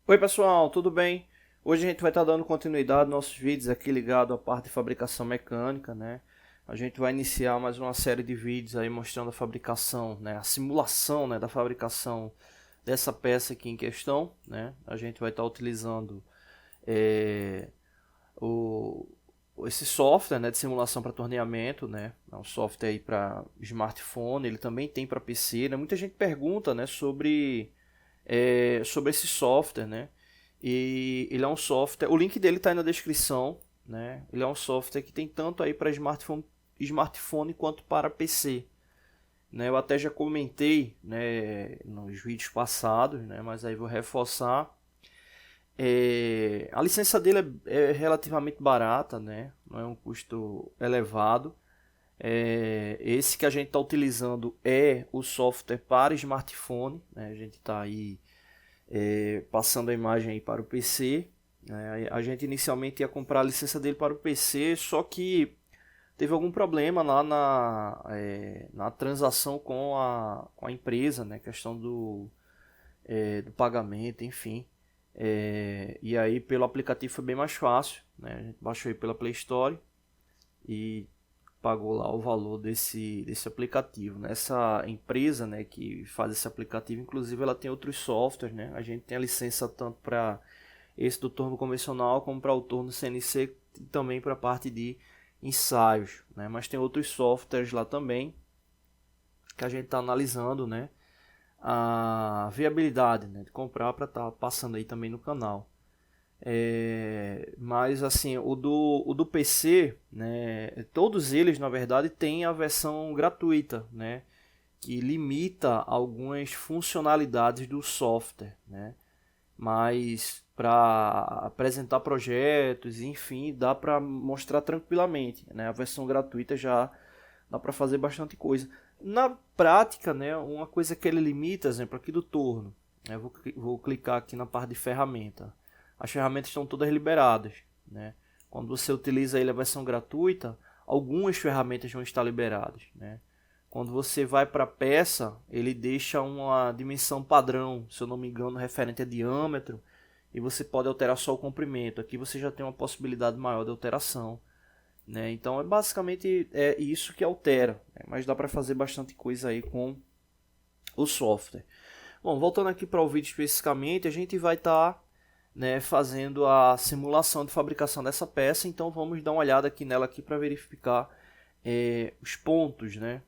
Oi pessoal, tudo bem? Hoje a gente vai estar dando continuidade aos nossos vídeos aqui ligado à parte de fabricação mecânica, né? A gente vai iniciar mais uma série de vídeos aí mostrando a fabricação, né? A simulação, né, da fabricação dessa peça aqui em questão, né? A gente vai estar utilizando eh, o, esse software, né, de simulação para torneamento, né? É um software aí para smartphone, ele também tem para PC, né? Muita gente pergunta, né, sobre esse software, né? E ele é um software, o link dele está aí na descrição, né? Ele é um software que tem tanto aí para smartphone quanto para PC, né? Eu até já comentei, né, nos vídeos passados, né? Mas aí vou reforçar. A licença dele é relativamente barata, né? Não é um custo elevado. Esse que a gente está utilizando é o software para smartphone, né? A gente está aí passando a imagem aí para o PC. Né? A gente inicialmente ia comprar a licença dele para o PC, só que teve algum problema lá na transação com a empresa, né? Questão do pagamento, enfim. E aí pelo aplicativo foi bem mais fácil, né? A gente baixou aí pela Play Store e pagou lá o valor desse aplicativo. Né? Essa empresa, né, que faz esse aplicativo, inclusive ela tem outros softwares, né? A gente tem a licença tanto para esse do torno convencional como para o torno CNC e também para a parte de ensaios, né? Mas tem outros softwares lá também que a gente está analisando, né? A viabilidade, né, de comprar para estar passando aí também no canal. Mas assim, o do PC, né, todos eles na verdade têm a versão gratuita, né, que limita algumas funcionalidades do software, né, mas para apresentar projetos, enfim, dá para mostrar tranquilamente, né, a versão gratuita já dá para fazer bastante coisa. Na prática, né, uma coisa que ele limita, exemplo aqui do torno, né, vou clicar aqui na parte de ferramenta. As ferramentas estão todas liberadas, né? Quando você utiliza ele a versão gratuita, algumas ferramentas vão estar liberadas, né? Quando você vai para a peça, ele deixa uma dimensão padrão, se eu não me engano, referente a diâmetro, e você pode alterar só o comprimento. Aqui você já tem uma possibilidade maior de alteração, né? Então é basicamente isso que altera, né? Mas dá para fazer bastante coisa aí com o software. Bom, voltando aqui para o vídeo especificamente, a gente vai estar, né, fazendo a simulação de fabricação dessa peça, então vamos dar uma olhada aqui nela aqui para verificar os pontos, né,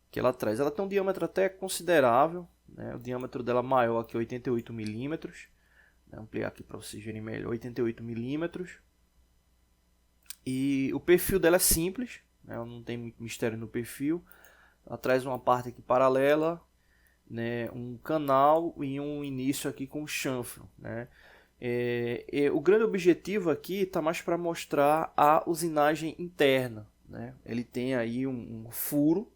que ela traz. Ela tem um diâmetro até considerável, né, o diâmetro dela maior aqui 88 milímetros, vou ampliar aqui para vocês verem melhor, 88 milímetros. E o perfil dela é simples, né, não tem muito mistério no perfil. Ela traz uma parte aqui paralela, né, um canal e um início aqui com chanfro, né. O grande objetivo aqui está mais para mostrar a usinagem interna, né. Ele tem aí um furo,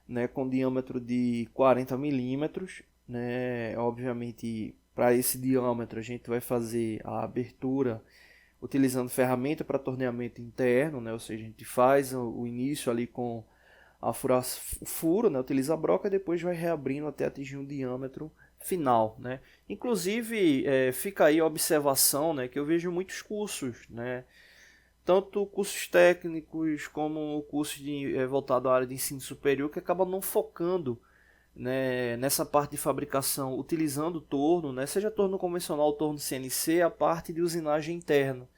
né, com diâmetro de 40 milímetros, né. Obviamente, para esse diâmetro a gente vai fazer a abertura utilizando ferramenta para torneamento interno, né, ou seja, a gente faz o início ali com a furar o furo, né, utiliza a broca e depois vai reabrindo até atingir um diâmetro final, né. Inclusive, fica aí a observação, né, que eu vejo muitos cursos, né, tanto cursos técnicos como cursos voltado à área de ensino superior que acabam não focando, né, nessa parte de fabricação utilizando o torno, né, seja torno convencional ou torno CNC, a parte de usinagem interna.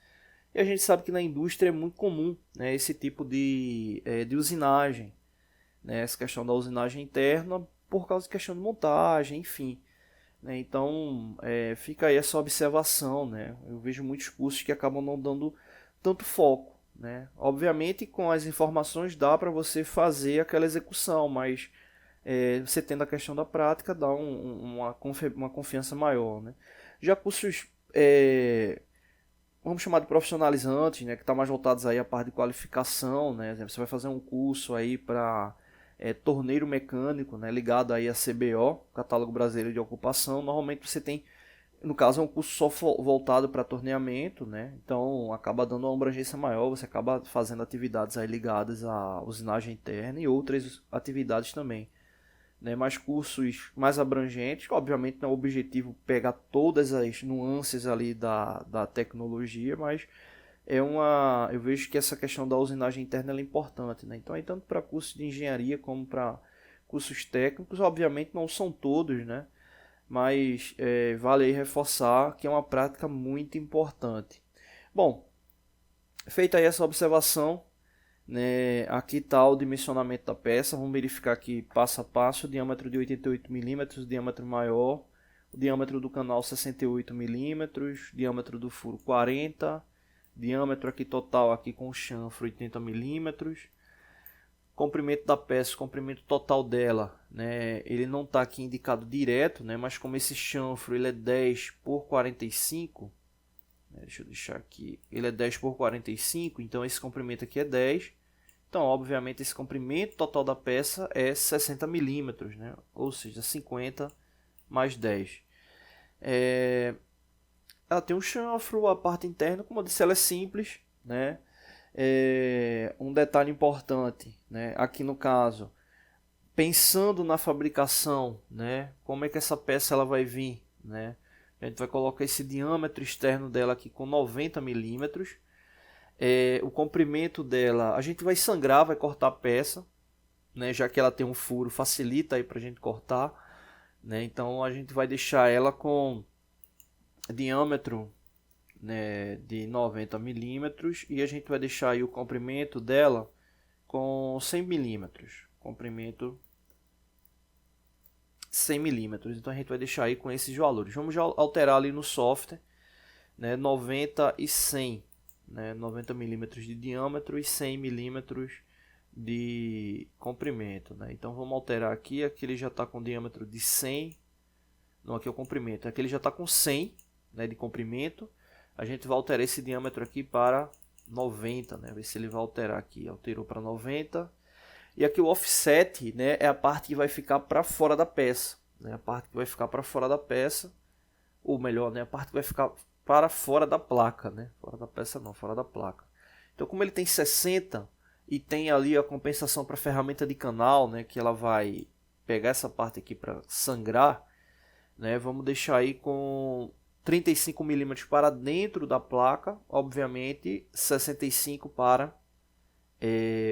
E a gente sabe que na indústria é muito comum, né, esse tipo de usinagem, né, essa questão da usinagem interna por causa de questão de montagem, enfim. Né, então fica aí essa observação. Né, eu vejo muitos cursos que acabam não dando tanto foco. Né. Obviamente com as informações dá para você fazer aquela execução, mas você tendo a questão da prática dá uma confiança maior. Né. Já cursos vamos chamar de profissionalizantes, né, que está mais voltados aí à parte de qualificação, né, você vai fazer um curso aí para torneiro mecânico, né, ligado aí a CBO, Catálogo Brasileiro de Ocupação. Normalmente você tem, no caso é um curso só voltado para torneamento, né, então acaba dando uma abrangência maior, você acaba fazendo atividades aí ligadas à usinagem interna e outras atividades também. né, mas cursos mais abrangentes. Obviamente não é o objetivo pegar todas as nuances ali da tecnologia, mas eu vejo que essa questão da usinagem interna é importante, né? Então, aí, tanto para cursos de engenharia como para cursos técnicos, obviamente não são todos, né? Mas vale aí reforçar que é uma prática muito importante. Bom, feita aí essa observação, né, aqui está o dimensionamento da peça. Vamos verificar aqui passo a passo: o diâmetro de 88 milímetros, diâmetro maior, o diâmetro do canal 68 milímetros, diâmetro do furo 40, diâmetro aqui total aqui com o chanfro 80 milímetros, comprimento da peça, o comprimento total dela, né, ele não está aqui indicado direto, né, mas como esse chanfro ele é 10 por 45, deixa eu deixar aqui, ele é 10 por 45, então esse comprimento aqui é 10. Então, obviamente, esse comprimento total da peça é 60 milímetros, né? Ou seja, 50 mais 10. Ela tem um chanfro, a parte interna, como eu disse, ela é simples, né? Um detalhe importante, né? Aqui no caso, pensando na fabricação, né? Como é que essa peça ela vai vir, né? A gente vai colocar esse diâmetro externo dela aqui com 90 milímetros. O comprimento dela, a gente vai sangrar, vai cortar a peça, né? Já que ela tem um furo, facilita aí para a gente cortar, né? Então a gente vai deixar ela com diâmetro, né, de 90 milímetros e a gente vai deixar aí o comprimento dela com 100 milímetros, comprimento 100 milímetros. Então a gente vai deixar aí com esses valores. Vamos já alterar ali no software, né, 90 e 100, né, 90 milímetros de diâmetro e 100 milímetros de comprimento, né? Então vamos alterar aqui ele já está com diâmetro de 100, não, aqui é o comprimento, aqui ele já está com 100, né, de comprimento. A gente vai alterar esse diâmetro aqui para 90, né? Ver se ele vai alterar aqui, alterou para 90. E aqui o offset, né, é a parte que vai ficar para fora da peça, né? A parte que vai ficar para fora da peça, ou melhor, né, a parte que vai ficar para fora da placa, né? Fora da peça não, fora da placa. Então, como ele tem 60 e tem ali a compensação para a ferramenta de canal, né, que ela vai pegar essa parte aqui para sangrar, né, vamos deixar aí com 35 milímetros para dentro da placa, obviamente 65 para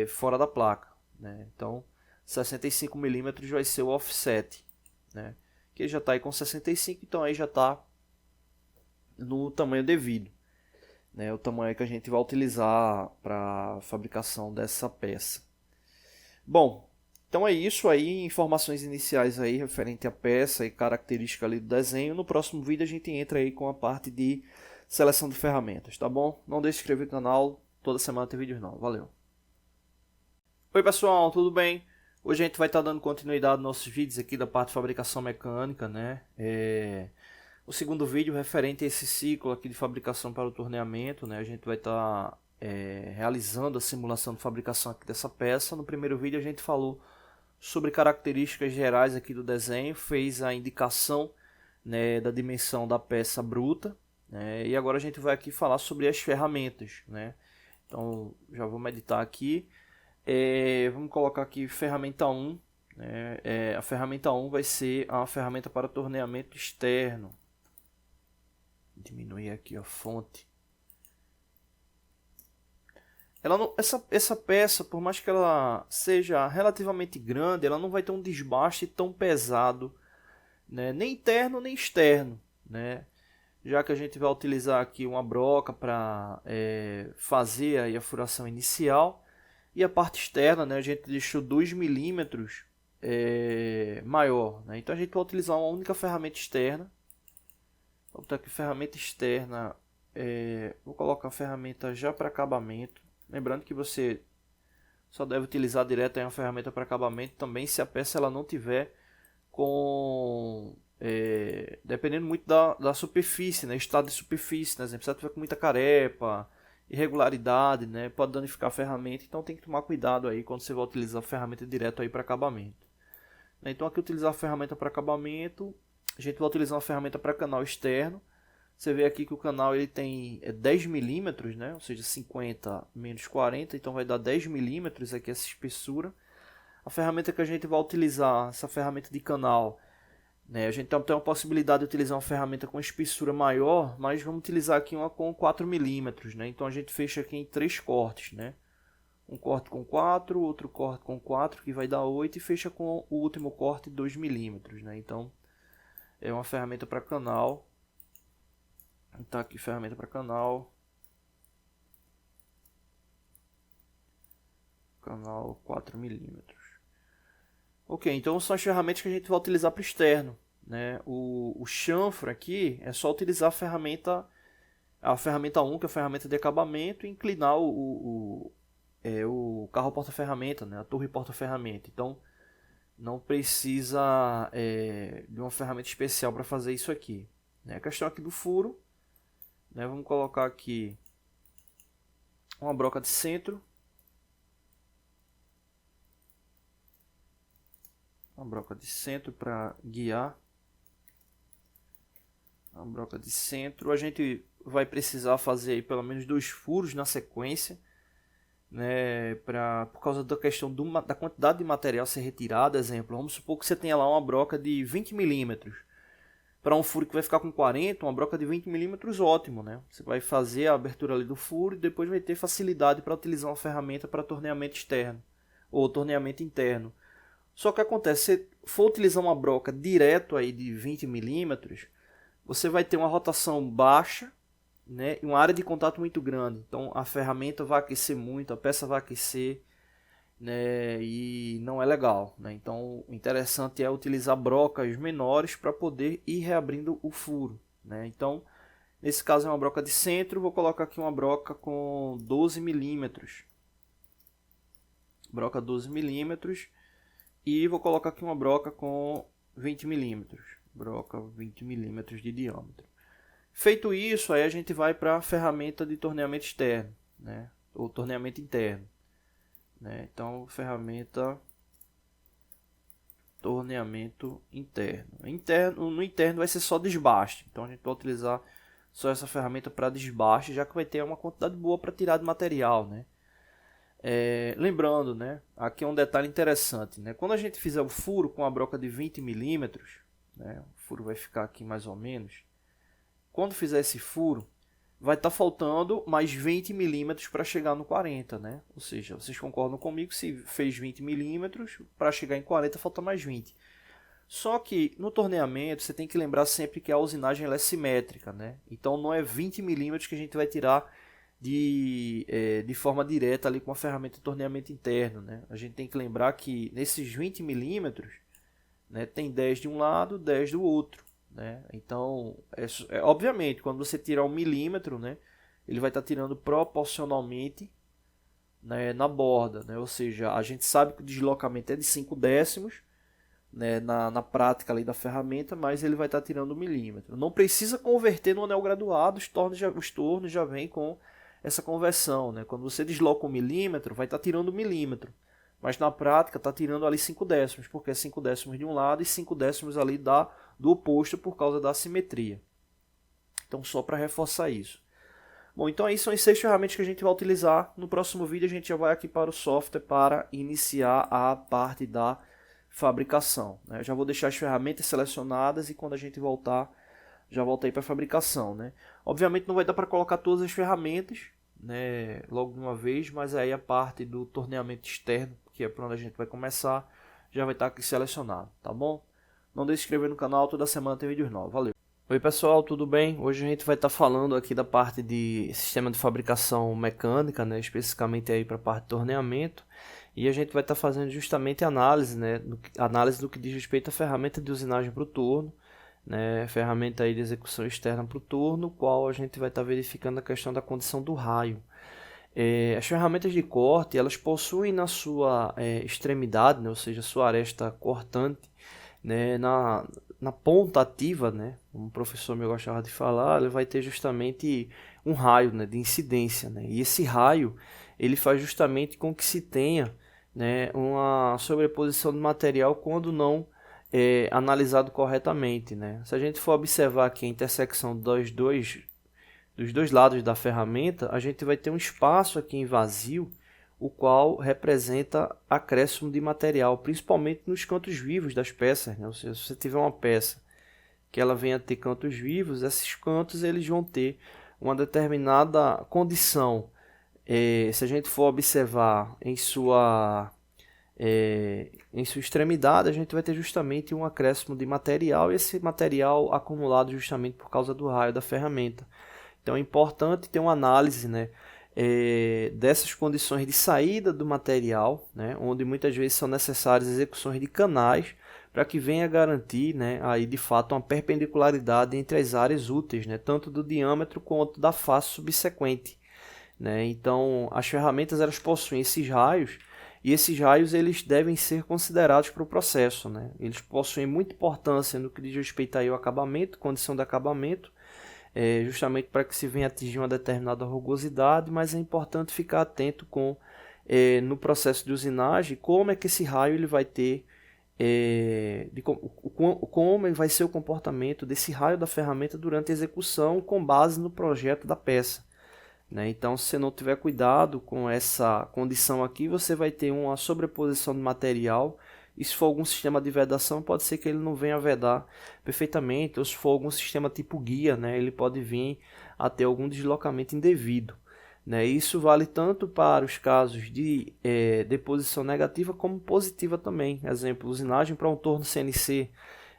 fora da placa, né? Então 65 milímetros vai ser o offset, né? Que já está aí com 65, então aí já está no tamanho devido, né? O tamanho que a gente vai utilizar para a fabricação dessa peça. Bom, então é isso aí, informações iniciais aí referente à peça e característica ali do desenho. No próximo vídeo a gente entra aí com a parte de seleção de ferramentas, tá bom? Não deixe de se inscrever no canal, toda semana tem vídeos novos. Valeu! Oi pessoal, tudo bem? Hoje a gente vai estar dando continuidade nos nossos vídeos aqui da parte de fabricação mecânica, né? O segundo vídeo referente a esse ciclo aqui de fabricação para o torneamento, né? A gente vai estar realizando a simulação de fabricação aqui dessa peça. No primeiro vídeo a gente falou sobre características gerais aqui do desenho, fez a indicação, né, da dimensão da peça bruta, né? E agora a gente vai aqui falar sobre as ferramentas, né? Então já vou editar aqui. Vamos colocar aqui ferramenta 1, né? A ferramenta 1 vai ser a ferramenta para torneamento externo. Diminuir aqui a fonte. Essa peça, por mais que ela seja relativamente grande, ela não vai ter um desbaste tão pesado, né? Nem interno nem externo, né? Já que a gente vai utilizar aqui uma broca para fazer aí a furação inicial. E a parte externa, né, a gente deixou 2 milímetros maior, né? Então a gente vai utilizar uma única ferramenta externa. Vou botar aqui ferramenta externa, vou colocar a ferramenta já para acabamento. Lembrando que você só deve utilizar direto aí uma ferramenta para acabamento também se a peça ela não tiver com... dependendo muito da superfície, né? Estado de superfície, né? Se ela tiver com muita carepa, irregularidade, né, pode danificar a ferramenta, então tem que tomar cuidado aí quando você vai utilizar a ferramenta direto aí para acabamento. Então aqui utilizar a ferramenta para acabamento, a gente vai utilizar uma ferramenta para canal externo. Você vê aqui que o canal ele tem 10 milímetros, né, ou seja, 50 menos 40, então vai dar 10 milímetros aqui essa espessura. A ferramenta que a gente vai utilizar, essa ferramenta de canal, né? A gente tem uma possibilidade de utilizar uma ferramenta com espessura maior, mas vamos utilizar aqui uma com 4 milímetros, né? Então a gente fecha aqui em 3 cortes, né? Um corte com 4, outro corte com 4, que vai dar 8, e fecha com o último corte 2 milímetros, né? Então é uma ferramenta para canal. Então aqui ferramenta para canal. Canal 4 milímetros. Ok, então são as ferramentas que a gente vai utilizar para o externo, né? O chanfro aqui é só utilizar a ferramenta 1, que é a ferramenta de acabamento, e inclinar o carro porta-ferramenta, né? A torre porta-ferramenta. Então não precisa de uma ferramenta especial para fazer isso aqui, né? A questão aqui do furo, né? Vamos colocar aqui uma broca de centro. Uma broca de centro para guiar. Uma broca de centro. A gente vai precisar fazer aí pelo menos 2 furos na sequência, né? Por causa da questão da quantidade de material ser retirado. Exemplo, vamos supor que você tenha lá uma broca de 20 milímetros. Para um furo que vai ficar com 40, uma broca de 20 milímetros, ótimo, né? Você vai fazer a abertura ali do furo e depois vai ter facilidade para utilizar uma ferramenta para torneamento externo ou torneamento interno. Só que acontece, se você for utilizar uma broca direto aí de 20 milímetros, você vai ter uma rotação baixa, né, e uma área de contato muito grande. Então a ferramenta vai aquecer muito, a peça vai aquecer, né, e não é legal, né? Então o interessante é utilizar brocas menores para poder ir reabrindo o furo, né? Então nesse caso é uma broca de centro, vou colocar aqui uma broca com 12 milímetros. Broca 12 milímetros. E vou colocar aqui uma broca com 20 milímetros. Broca 20 milímetros de diâmetro. Feito isso, aí a gente vai para a ferramenta de torneamento externo, né? Ou torneamento interno, né? Então, ferramenta torneamento interno. No interno vai ser só desbaste. Então a gente vai utilizar só essa ferramenta para desbaste, já que vai ter uma quantidade boa para tirar de material, né? Lembrando, né, aqui é um detalhe interessante, né, quando a gente fizer o furo com a broca de 20 milímetros, né, o furo vai ficar aqui mais ou menos, quando fizer esse furo, vai estar faltando mais 20 milímetros para chegar no 40, né? Ou seja, vocês concordam comigo, se fez 20 milímetros, para chegar em 40 falta mais 20. Só que no torneamento você tem que lembrar sempre que a usinagem ela é simétrica, né? Então não é 20 milímetros que a gente vai tirar de forma direta ali com a ferramenta de torneamento interno, né? A gente tem que lembrar que nesses 20 milímetros, né, tem 10 de um lado, 10 do outro, né? Então, obviamente, quando você tirar 1 milímetro, né, ele vai estar tirando proporcionalmente, né, na borda, né? Ou seja, a gente sabe que o deslocamento é de 5 décimos, né, na prática ali da ferramenta, mas ele vai estar tirando 1 milímetro. Não precisa converter no anel graduado, os tornos já vêm com essa conversão, né? Quando você desloca 1 milímetro, vai estar tirando 1 milímetro, mas na prática está tirando ali 5 décimos, porque é 5 décimos de um lado e 5 décimos ali do oposto por causa da assimetria. Então só para reforçar isso. Bom, então aí são as 6 ferramentas que a gente vai utilizar. No próximo vídeo a gente já vai aqui para o software para iniciar a parte da fabricação, né? Eu já vou deixar as ferramentas selecionadas e quando a gente voltar, já volta aí para a fabricação, né? Obviamente não vai dar para colocar todas as ferramentas, né, logo de uma vez, mas aí a parte do torneamento externo, que é para onde a gente vai começar, já vai estar aqui selecionado, tá bom? Não deixe de se inscrever no canal, toda semana tem vídeos novos. Valeu! Oi pessoal, tudo bem? Hoje a gente vai estar falando aqui da parte de sistema de fabricação mecânica, né, especificamente aí para a parte de torneamento, e a gente vai estar fazendo justamente análise, né, análise do que diz respeito à ferramenta de usinagem para o torno, né, ferramenta aí de execução externa para o torno, qual a gente vai estar verificando a questão da condição do raio. As ferramentas de corte, elas possuem na sua extremidade, né, ou seja, sua aresta cortante, né, na ponta ativa, né, como o professor meu gostava de falar, ele vai ter justamente um raio, né, de incidência, né, e esse raio ele faz justamente com que se tenha, né, uma sobreposição de material quando não analisado corretamente, né. Se a gente for observar aqui a intersecção dos dois lados da ferramenta, a gente vai ter um espaço aqui em vazio, o qual representa acréscimo de material, principalmente nos cantos vivos das peças, né? Ou seja, se você tiver uma peça que ela venha a ter cantos vivos, esses cantos eles vão ter uma determinada condição. Se a gente for observar em sua extremidade, a gente vai ter justamente um acréscimo de material, e esse material acumulado justamente por causa do raio da ferramenta. Então é importante ter uma análise, né, dessas condições de saída do material, né, onde muitas vezes são necessárias execuções de canais para que venha garantir, né, aí de fato uma perpendicularidade entre as áreas úteis, né, tanto do diâmetro quanto da face subsequente, né. Então as ferramentas elas possuem esses raios, e esses raios eles devem ser considerados para o processo, né. Eles possuem muita importância no que diz respeito aí ao acabamento, condição de acabamento, justamente para que se venha atingir uma determinada rugosidade, mas é importante ficar atento com no processo de usinagem, como é que esse raio ele vai ter, como vai ser o comportamento desse raio da ferramenta durante a execução com base no projeto da peça, né? Então, se você não tiver cuidado com essa condição aqui, você vai ter uma sobreposição de material. E se for algum sistema de vedação, pode ser que ele não venha a vedar perfeitamente, ou se for algum sistema tipo guia, né, ele pode vir a ter algum deslocamento indevido, né? Isso vale tanto para os casos de deposição negativa como positiva também. Exemplo, usinagem para um torno CNC,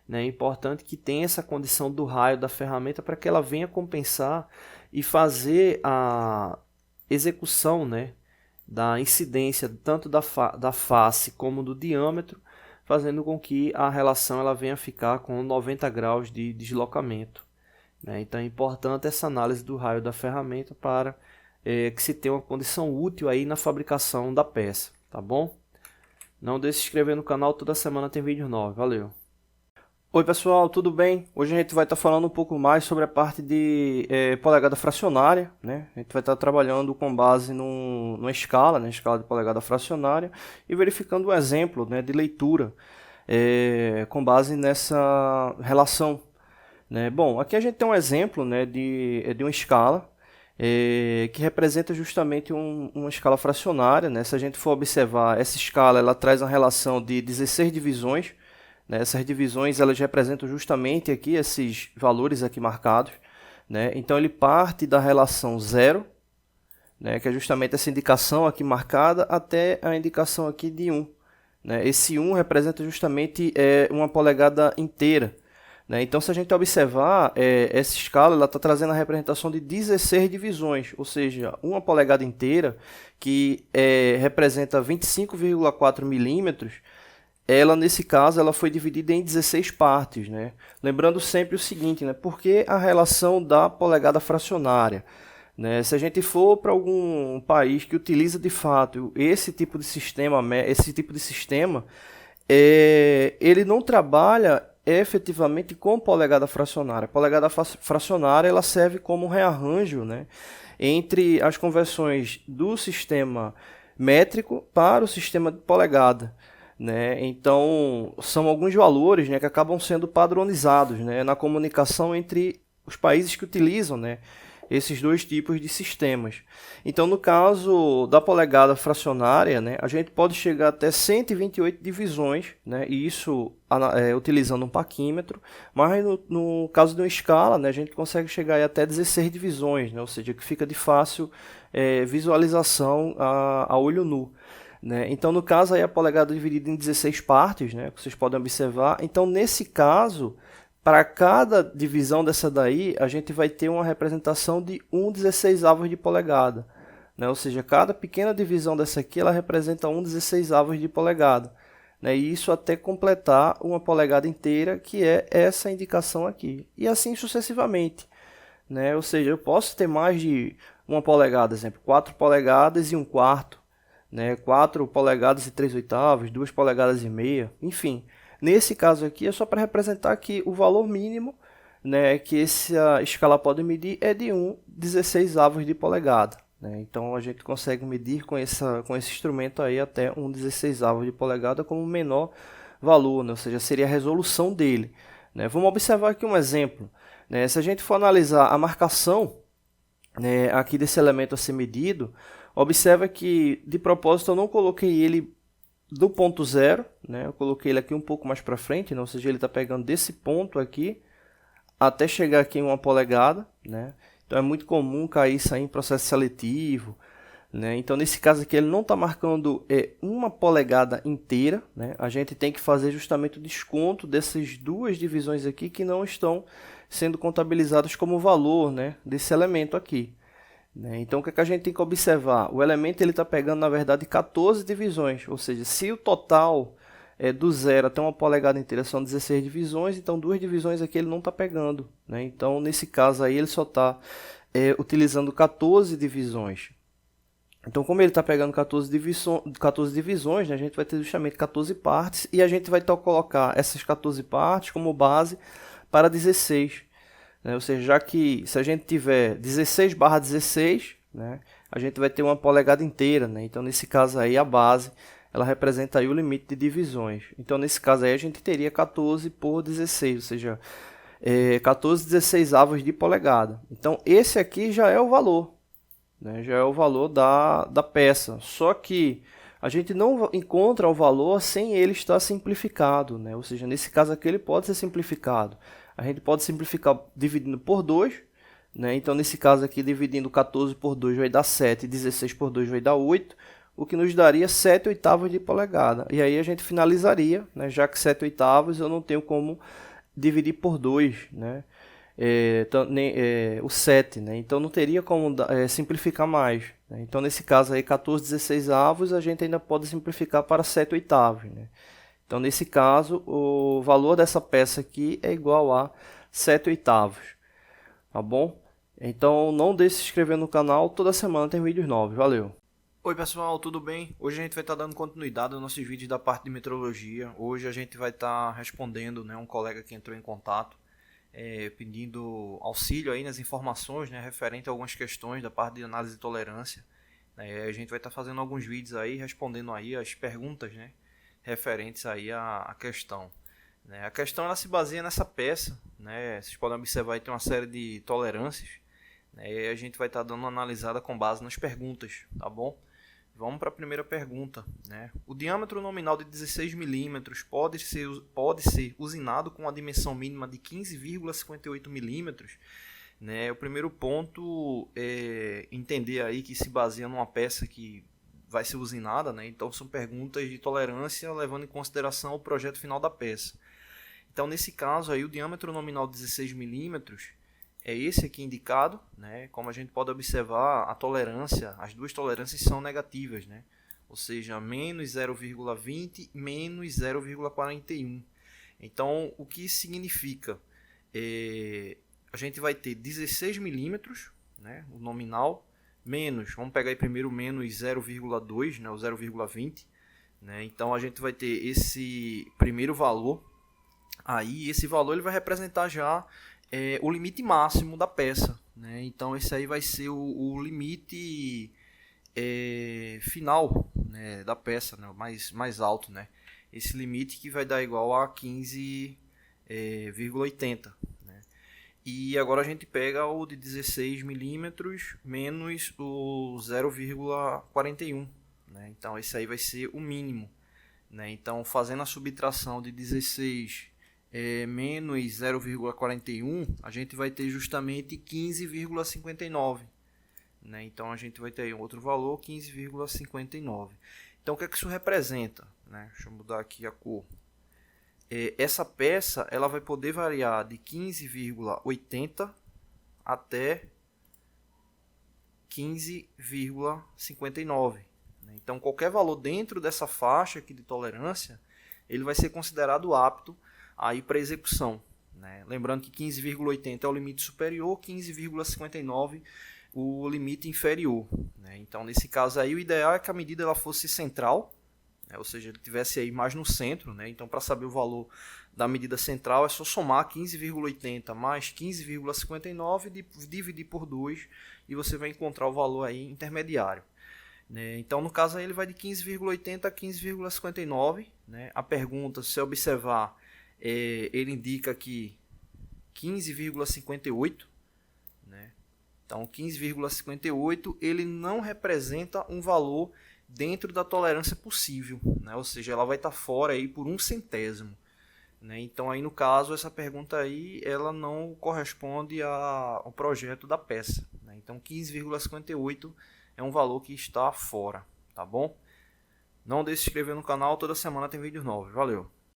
né? É importante que tenha essa condição do raio da ferramenta para que ela venha compensar e fazer a execução, né, da incidência tanto da face como do diâmetro, fazendo com que a relação ela venha a ficar com 90 graus de deslocamento, né? Então é importante essa análise do raio da ferramenta para que se tenha uma condição útil aí na fabricação da peça, tá bom? Não deixe de se inscrever no canal, toda semana tem vídeo novo. Valeu! Oi pessoal, tudo bem? Hoje a gente vai estar falando um pouco mais sobre a parte de polegada fracionária, né? A gente vai estar trabalhando com base numa escala, né? Escala de polegada fracionária, e verificando um exemplo, né, de leitura com base nessa relação, né? Bom, aqui a gente tem um exemplo, né, de uma escala que representa justamente uma escala fracionária, né? Se a gente for observar, essa escala ela traz uma relação de 16 divisões. Essas divisões elas representam justamente aqui esses valores aqui marcados, né? Então ele parte da relação 0, né, que é justamente essa indicação aqui marcada, até a indicação aqui de 1, né? Esse 1 representa justamente uma polegada inteira, né? Então se a gente observar, essa escala ela está trazendo a representação de 16 divisões, ou seja, uma polegada inteira que representa 25,4 milímetros. Ela, nesse caso, ela foi dividida em 16 partes, né? Lembrando sempre o seguinte, né? Por que a relação da polegada fracionária, né? Se a gente for para algum país que utiliza de fato esse tipo de sistema, ele não trabalha efetivamente com polegada fracionária. A polegada fracionária ela serve como um rearranjo, né, entre as conversões do sistema métrico para o sistema de polegada, né? Então são alguns valores, né, que acabam sendo padronizados, né, na comunicação entre os países que utilizam, né, esses dois tipos de sistemas. Então no caso da polegada fracionária, né, a gente pode chegar até 128 divisões, né, e isso utilizando um paquímetro, mas no caso de uma escala, né, a gente consegue chegar até 16 divisões, né, ou seja, que fica de fácil visualização a olho nu. Né? Então, no caso, aí a polegada é dividida em 16 partes, né, que vocês podem observar. Então, nesse caso, para cada divisão dessa daí, a gente vai ter uma representação de 1/16 de polegada. Né? Ou seja, cada pequena divisão dessa aqui, ela representa 1/16 de polegada. Né? E isso até completar uma polegada inteira, que é essa indicação aqui. E assim sucessivamente. Né? Ou seja, eu posso ter mais de uma polegada, exemplo, 4 polegadas e 1/4. Né, 4 polegadas e 3/8, 2 polegadas e meia, enfim. Nesse caso aqui é só para representar que o valor mínimo, né, que essa escala pode medir é de 1/16 de polegada. Né? Então a gente consegue medir com esse instrumento aí até 1/16 de polegada como o menor valor, né? Ou seja, seria a resolução dele. Né? Vamos observar aqui um exemplo. Né? Se a gente for analisar a marcação, né, aqui desse elemento a ser medido, Observa que, de propósito, eu não coloquei ele do ponto zero, né? Eu coloquei ele aqui um pouco mais para frente, né? Ou seja, ele está pegando desse ponto aqui até chegar aqui em 1 polegada, né? Então é muito comum cair isso aí em processo seletivo, né? Então nesse caso aqui ele não está marcando 1 polegada inteira, né? A gente tem que fazer justamente o desconto dessas duas divisões aqui que não estão sendo contabilizadas como valor, né? Desse elemento aqui. Então, o que a gente tem que observar? O elemento está pegando, na verdade, 14 divisões. Ou seja, se o total do zero até 1 polegada inteira são 16 divisões, então 2 divisões aqui ele não está pegando. Então, nesse caso aí, ele só está utilizando 14 divisões. Então, como ele está pegando 14 divisões, né, a gente vai ter justamente 14 partes e a gente vai colocar essas 14 partes como base para 16. Ou seja, já que se a gente tiver 16/16, né, a gente vai ter 1 polegada inteira. Né? Então, nesse caso aí, a base ela representa aí o limite de divisões. Então, nesse caso aí, a gente teria 14 por 16, ou seja, 14/16 de polegada. Então, esse aqui já é o valor. Né? Já é o valor da peça. Só que a gente não encontra o valor sem ele estar simplificado. Né? Ou seja, nesse caso aqui, ele pode ser simplificado. A gente pode simplificar dividindo por 2, né? Então nesse caso aqui, dividindo 14 por 2 vai dar 7, 16 por 2 vai dar 8, o que nos daria 7/8 de polegada. E aí a gente finalizaria, né? Já que 7/8 eu não tenho como dividir por 2, né? O 7, né? Então não teria como simplificar mais. Né? Então nesse caso aí, 14/16 a gente ainda pode simplificar para 7/8, né? Então, nesse caso, o valor dessa peça aqui é igual a 7/8, tá bom? Então, não deixe de se inscrever no canal, toda semana tem vídeos novos, valeu! Oi pessoal, tudo bem? Hoje a gente vai estar dando continuidade aos nossos vídeos da parte de metrologia. Hoje a gente vai estar respondendo, né, um colega que entrou em contato, pedindo auxílio aí nas informações, né, referente a algumas questões da parte de análise de tolerância. A gente vai estar fazendo alguns vídeos aí, respondendo aí as perguntas, né, referentes aí à questão. A questão ela se baseia nessa peça, né? Vocês podem observar aí tem uma série de tolerâncias, né? E a gente vai estar dando uma analisada com base nas perguntas, tá bom? Vamos para a primeira pergunta, né? O diâmetro nominal de 16 milímetros pode ser usinado com a dimensão mínima de 15,58 milímetros. Né? O primeiro ponto é entender aí que se baseia numa peça que vai ser usinada, né? Então são perguntas de tolerância levando em consideração o projeto final da peça. Então nesse caso aí o diâmetro nominal de 16 milímetros é esse aqui indicado, né? Como a gente pode observar, a tolerância, as duas tolerâncias são negativas, né? Ou seja, menos 0,20 menos 0,41. Então o que isso significa? A gente vai ter 16 milímetros, né? O nominal, menos, vamos pegar aí primeiro menos 0,2, né, o 0,20, né? Então a gente vai ter esse primeiro valor, aí esse valor ele vai representar já o limite máximo da peça, né? Então esse aí vai ser o limite final, né, da peça, né, mais alto, né? Esse limite que vai dar igual a 15,80. E agora a gente pega o de 16 milímetros menos o 0,41. Né? Então esse aí vai ser o mínimo. Né? Então fazendo a subtração de 16 menos 0,41, a gente vai ter justamente 15,59. Né? Então a gente vai ter outro valor, 15,59. Então o que é que isso representa? Né? Deixa eu mudar aqui a cor. Essa peça ela vai poder variar de 15,80 até 15,59. Então, qualquer valor dentro dessa faixa aqui de tolerância, ele vai ser considerado apto aí para execução. Né? Lembrando que 15,80 é o limite superior, 15,59 o limite inferior. Né? Então, nesse caso aí, o ideal é que a medida ela fosse central, ou seja, ele estivesse aí mais no centro, né? Então para saber o valor da medida central é só somar 15,80 mais 15,59 e dividir por 2 e você vai encontrar o valor aí intermediário. Né? Então no caso aí ele vai de 15,80 a 15,59. Né? A pergunta, se você observar, ele indica aqui 15,58. Né? Então 15,58 ele não representa um valor dentro da tolerância possível, né? Ou seja, ela vai estar fora aí por 1 centésimo. Né? Então aí no caso essa pergunta aí ela não corresponde ao projeto da peça. Né? Então 15,58 é um valor que está fora, tá bom? Não deixe de se inscrever no canal, toda semana tem vídeos novos. Valeu!